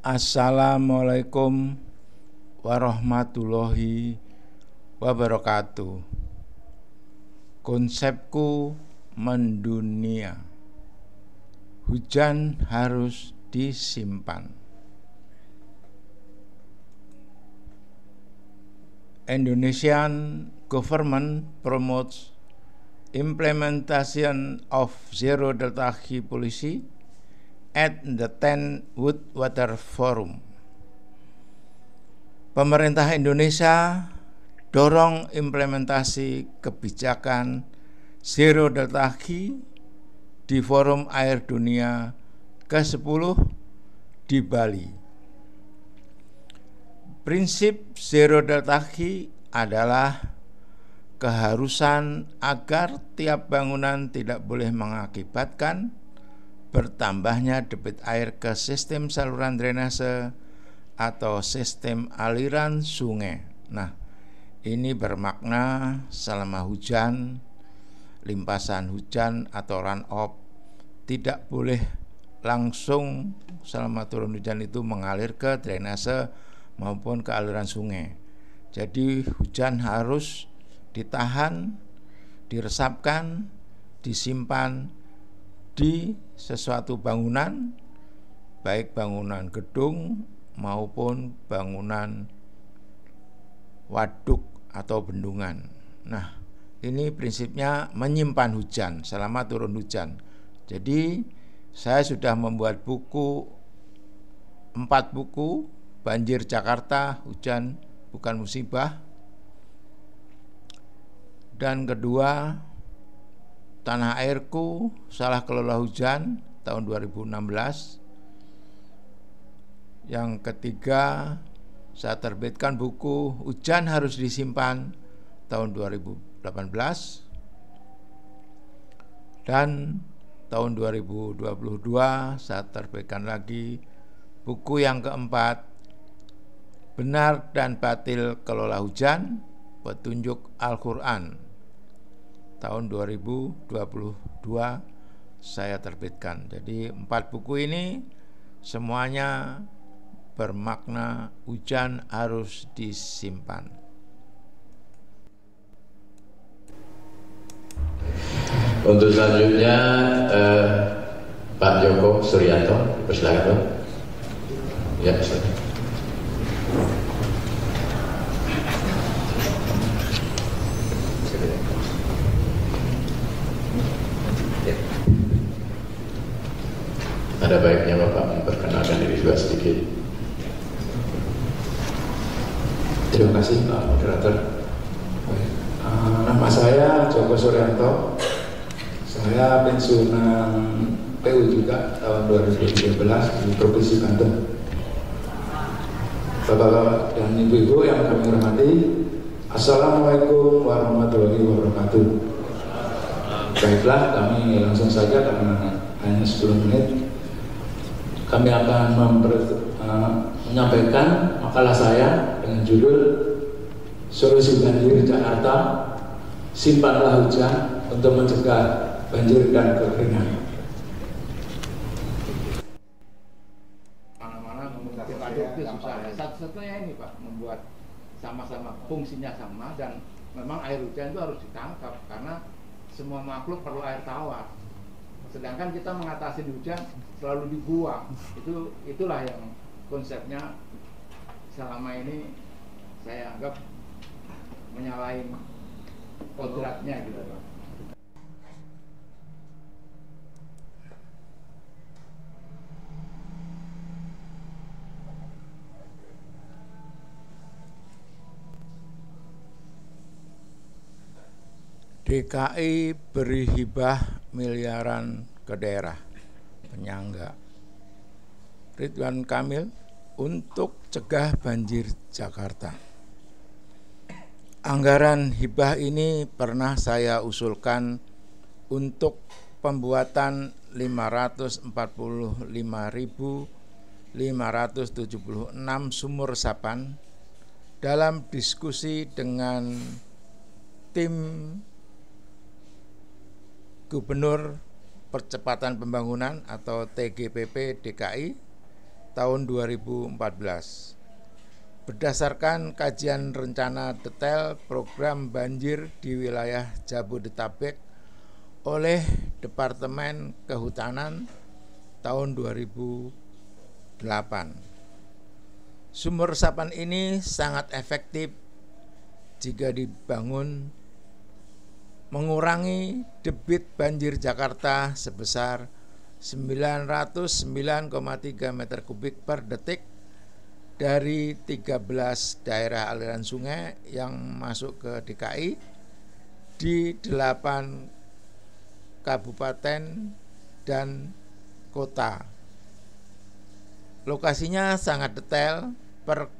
Assalamualaikum warahmatullahi wabarakatuh. Konsepku mendunia. Hujan harus disimpan. Indonesian government promotes implementation of zero delta G policy at the 10 Wood Water Forum. Pemerintah Indonesia dorong implementasi kebijakan zero delta G di Forum Air Dunia ke-10 di Bali. Prinsip zero delta G adalah keharusan agar tiap bangunan tidak boleh mengakibatkan bertambahnya debit air ke sistem saluran drainase atau sistem aliran sungai. Nah, ini bermakna selama hujan, limpasan hujan atau run off tidak boleh langsung selama turun hujan itu mengalir ke drainase maupun ke aliran sungai. Jadi hujan harus ditahan, diresapkan, disimpan di sesuatu bangunan, baik bangunan gedung maupun bangunan waduk atau bendungan. Nah, ini prinsipnya menyimpan hujan selama turun hujan. Jadi saya sudah membuat 4 buku, Banjir Jakarta, Hujan Bukan Musibah. Dan kedua, Tanah Airku, Salah Kelola Hujan tahun 2016. Yang ketiga, saya terbitkan buku Hujan Harus Disimpan tahun 2018. Dan tahun 2022 saya terbitkan lagi buku yang keempat, Benar dan Batil Kelola Hujan, Petunjuk Al-Quran. Tahun 2022 saya terbitkan. Jadi 4 buku ini semuanya bermakna hujan harus disimpan. Untuk selanjutnya Pak Joko Suryanto, persilakan Pak. Ya, silakan. Ada baiknya Bapak memperkenalkan diri juga sedikit. Terima kasih Pak Moderator. Nama saya Joko Suryanto. Saya pensiunan PU juga tahun 2013 di Provinsi Banten. Bapak-bapak dan ibu-ibu yang kami hormati, Assalamualaikum warahmatullahi wabarakatuh. Baiklah, kami langsung saja karena hanya 10 menit. Kami akan menyampaikan makalah saya dengan judul Solusi Banjir Jakarta, Simpanlah Hujan untuk Mencegah Banjir dan Kekeringan. Mana-mana membuat itu susah. Satu-satunya ini Pak, membuat sama-sama fungsinya sama, dan memang air hujan itu harus ditangkap karena semua makhluk perlu air tawar. Sedangkan kita mengatasi hujan selalu dibuang. Itulah yang konsepnya selama ini saya anggap menyalahi kodratnya gitu Pak. DKI beri hibah miliaran ke daerah penyangga. Ridwan Kamil untuk cegah banjir Jakarta. Anggaran hibah ini pernah saya usulkan untuk pembuatan 545.576 sumur resapan dalam diskusi dengan tim Gubernur Percepatan Pembangunan atau TGPP DKI tahun 2014. Berdasarkan kajian rencana detail program banjir di wilayah Jabodetabek oleh Departemen Kehutanan tahun 2008. Sumur resapan ini sangat efektif jika dibangun mengurangi debit banjir Jakarta sebesar 909,3 meter kubik per detik dari 13 daerah aliran sungai yang masuk ke DKI di 8 kabupaten dan kota. Lokasinya sangat detail per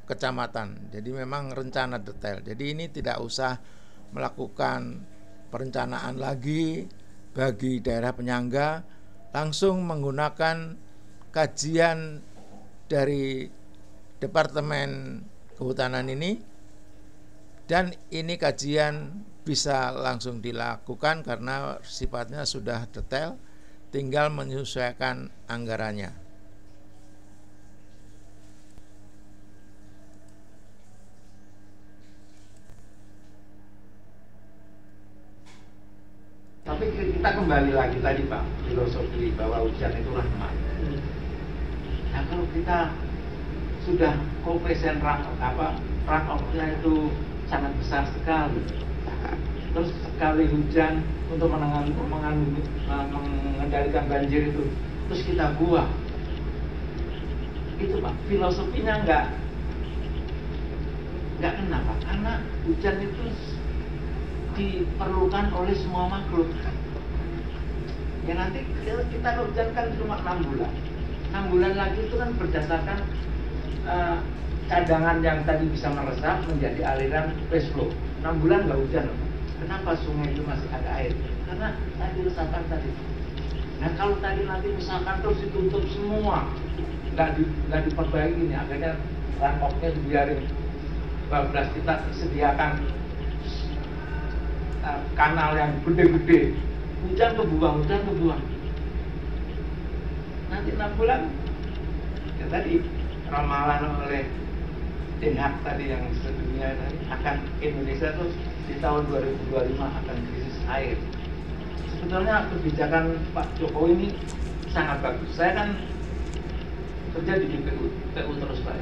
kecamatan. Jadi memang rencana detail. Jadi ini tidak usah melakukan perencanaan lagi bagi daerah penyangga, langsung menggunakan kajian dari Departemen Kehutanan ini, dan ini kajian bisa langsung dilakukan karena sifatnya sudah detail, tinggal menyesuaikan anggarannya. Tapi kita kembali lagi tadi Pak, filosofi bahwa hujan itu rahmat. Nah kalau kita sudah koefisien runoff-nya itu sangat besar sekali, terus sekali hujan untuk mengendalikan banjir itu, terus kita buang, itu Pak, filosofinya nggak kena Pak, karena hujan itu diperlukan oleh semua makhluk. Ya nanti kita hujan kan cuma 6 bulan. 6 bulan lagi itu kan berdasarkan cadangan yang tadi bisa meresap menjadi aliran fast flow. 6 bulan nggak hujan. Kenapa sungai itu masih ada air? Karena tadi resapan tadi. Nah kalau tadi nanti misalkan terus ditutup semua, nggak diperbaiki nih, akhirnya runoff-nya dibiarin. Bablas kita sediakan kanal yang gede-gede, hujan kebuang. Nanti 6 bulan, ya tadi ramalan oleh Den Haag tadi yang sedunia tadi, akan Indonesia tuh di tahun 2025 akan krisis air. Sebetulnya kebijakan Pak Jokowi ini sangat bagus. Saya kan kerja di PU terus Pak.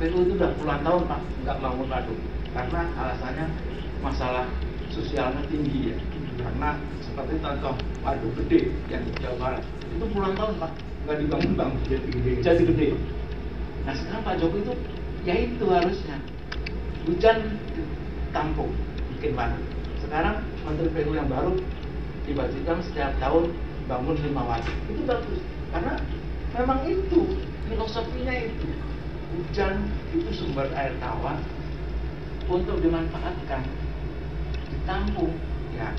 PU itu udah puluhan tahun Pak nggak bangun waduk karena alasannya masalah sosialnya tinggi ya, karena seperti contoh waduk gede yang di Jawa Barat itu puluhan tahun Pak nggak dibangun jadi gede. Nah sekarang Pak Jokowi itu ya itu harusnya hujan tampung bikin waduk. Sekarang Menteri PU yang baru dibagikan setiap tahun bangun 5 waduk, itu bagus karena memang itu filosofinya itu hujan itu sumber air tawar untuk dimanfaatkan, ditampung ya,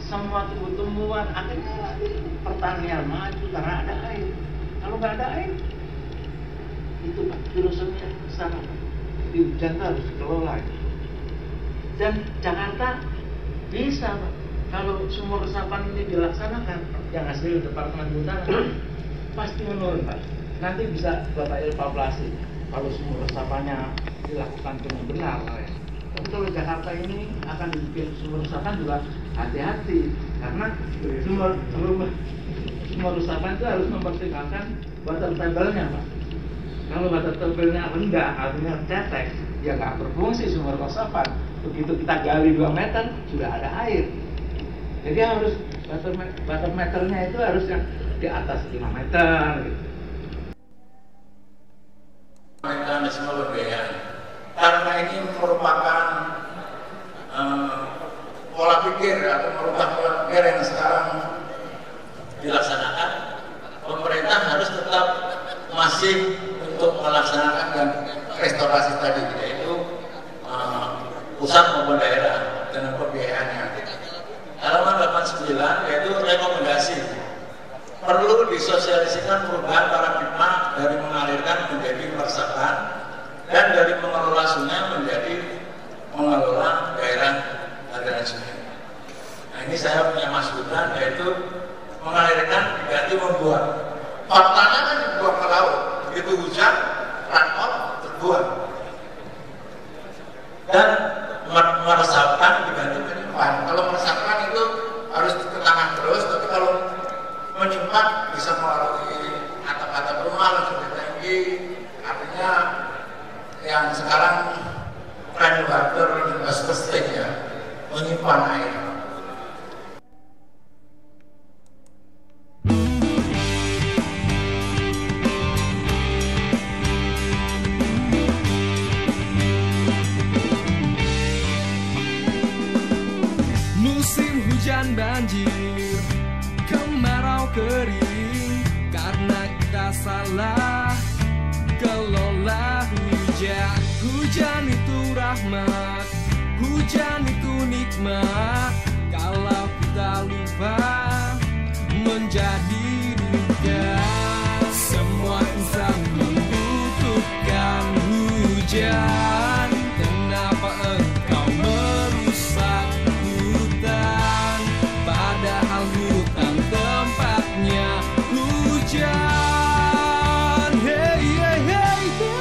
semua tumbuh-tumbuhan akhirnya nanti pertanian maju karena ada air. Kalau nggak ada air, itu Pak filosofinya sana Pak. Jadi hujan itu harus dikelola dan Jakarta bisa Pak kalau sumur resapan ini dilaksanakan yang hasil Departemen Kehutanan pasti menurun Pak. Nanti bisa Bapak evaluasi kalau sumur resapannya dilakukan dengan benar ya. Tapi kalau Jakarta ini akan dibikin sumur resapan juga hati-hati karena sumur resapan itu harus mempertimbangkan water table-nya Pak. Kalau water table-nya rendah, artinya cetek, ya nggak berfungsi sumur resapan. Begitu kita gali 2 meter sudah ada air. Jadi harus water meternya itu harus yang di atas 5 meter gitu. Mekanisme pembiayaan karena ini merupakan pola pikir atau merupakan pola pikir yang sekarang dilaksanakan, pemerintah harus tetap masih untuk melaksanakan dan restorasi tadi, yaitu pusat maupun daerah dengan pembiayaannya. Halaman 89 yaitu rekomendasi perlu disosialisasikan perubahan paradigma dari mengalirkan menjadi meresapkan dan dari mengelola sungai menjadi mengelola daerah aliran sungai. Nah ini saya punya masukan, yaitu mengalirkan diganti membuang. Faktanya kan dibuang ke laut. begitu hujan run-off terbuang dan meresapkan dibantu menyimpan. Kalau meresapkan itu harus ditekan terus, tapi kalau menyimpan bisa melalui atap-atap rumah langsung tinggi. Artinya yang sekarang rainwater harvesting ya, menyimpan air. Musim hujan banjir, kemarau kering, karena kita salah kelola hujan. Hujan itu rahmat, hujan itu nikmat. Kalau kita lupa menjadi duka. Semua insan membutuhkan hujan. Kenapa engkau merusak hutan, padahal hutan tempatnya hujan. Hey, hey, hey, hey.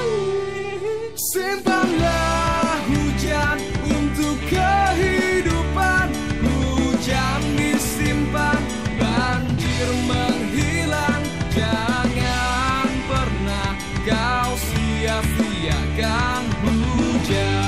Simpanlah hujan untuk kehidupan. Hujan disimpan, banjir menghilang. Jangan pernah kau sia-siakan hujan.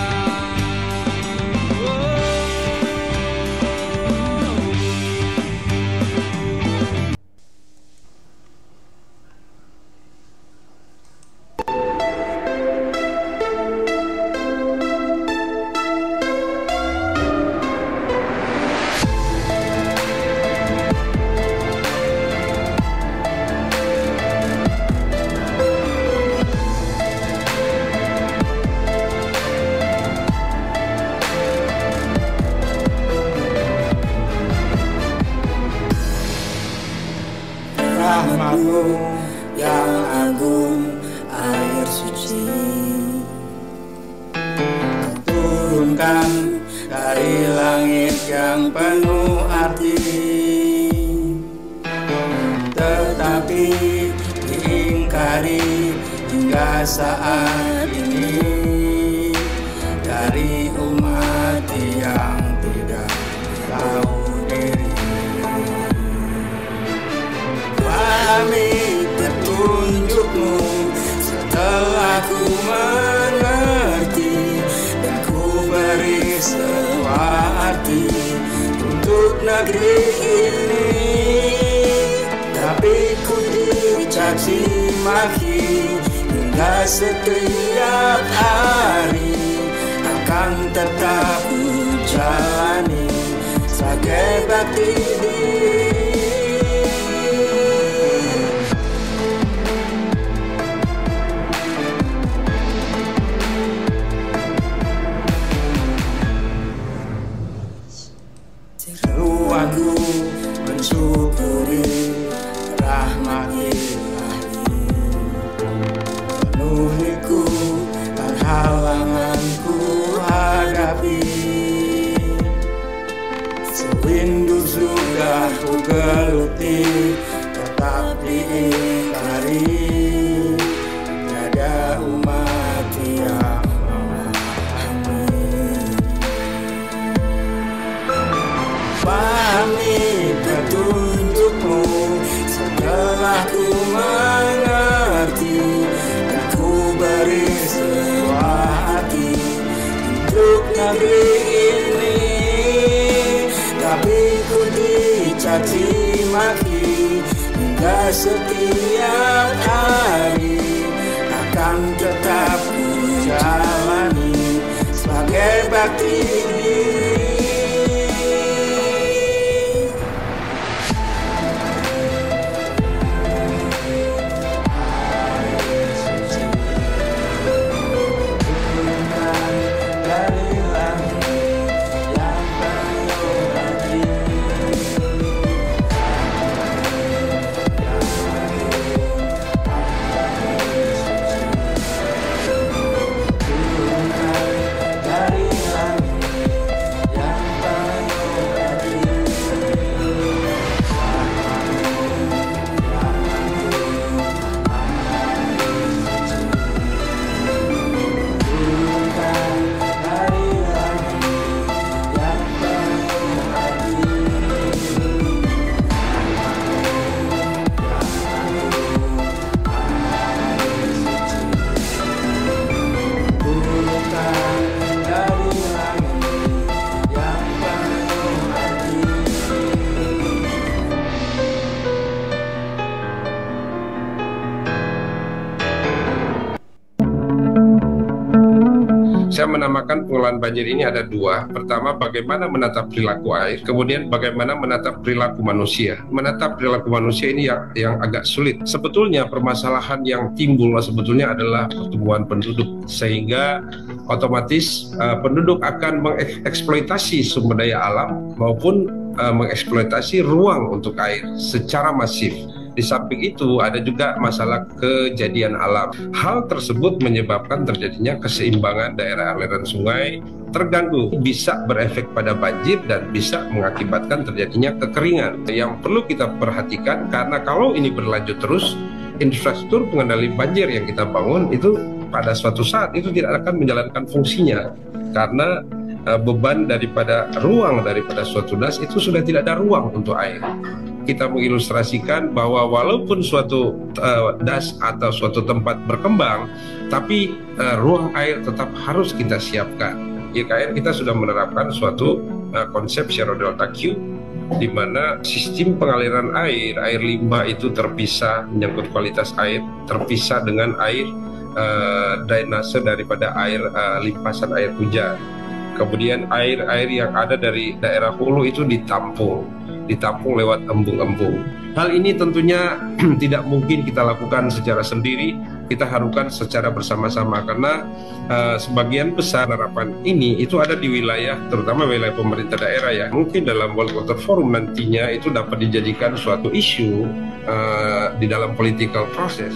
Rahmat-Mu yang agung, air suci turunkan dari langit yang penuh arti, tetapi diingkari hingga saat ini dari umat yang tidak tahu diri. Pahami petunjuk-Mu setelah ku mengerti, dan ku beri sebuah arti untuk negeri ini. Tapi ku dicaci maki hingga setiap hari, akan tetap ku jalani sebagai bakti diri. Seruanku mensyukuri rahmat Ilahi, penuhiku dan halanganku hadapi. Sewindu sudah ku geluti, tetap diingkari. Tiada umat yang pahami petunjuk-Mu setelah ku mengerti, dan ku beri sebuah hati untuk negeri ini. Tapi ku dicaci maki hingga setiap hari, akan tetap ku jalani sebagai bakti diri. Dari langit Saya menamakan pengelolaan banjir ini ada dua. Pertama, bagaimana menata perilaku air, kemudian bagaimana menata perilaku manusia. Menata perilaku manusia ini yang agak sulit. Sebetulnya permasalahan yang timbul sebetulnya adalah pertumbuhan penduduk, sehingga otomatis penduduk akan mengeksploitasi sumber daya alam maupun mengeksploitasi ruang untuk air secara masif. Di samping itu ada juga masalah kejadian alam. Hal tersebut menyebabkan terjadinya keseimbangan daerah aliran sungai terganggu, bisa berefek pada banjir dan bisa mengakibatkan terjadinya kekeringan. Yang perlu kita perhatikan, karena kalau ini berlanjut terus, infrastruktur pengendali banjir yang kita bangun itu pada suatu saat itu tidak akan menjalankan fungsinya, karena beban daripada ruang daripada suatu das itu sudah tidak ada ruang untuk air. Kita mengilustrasikan bahwa walaupun suatu das atau suatu tempat berkembang, tapi ruang air tetap harus kita siapkan. YKN kita sudah menerapkan suatu konsep Zero Delta Q, di mana sistem pengaliran air limbah itu terpisah, menyangkut kualitas air, terpisah dengan air drainase daripada air limpasan air hujan. Kemudian air yang ada dari daerah hulu itu ditampung lewat embung-embung. Hal ini tentunya tidak mungkin kita lakukan secara sendiri, kita harapkan secara bersama-sama, karena sebagian besar harapan ini itu ada di wilayah, terutama wilayah pemerintah daerah ya. Mungkin dalam World Water Forum nantinya itu dapat dijadikan suatu isu di dalam political process.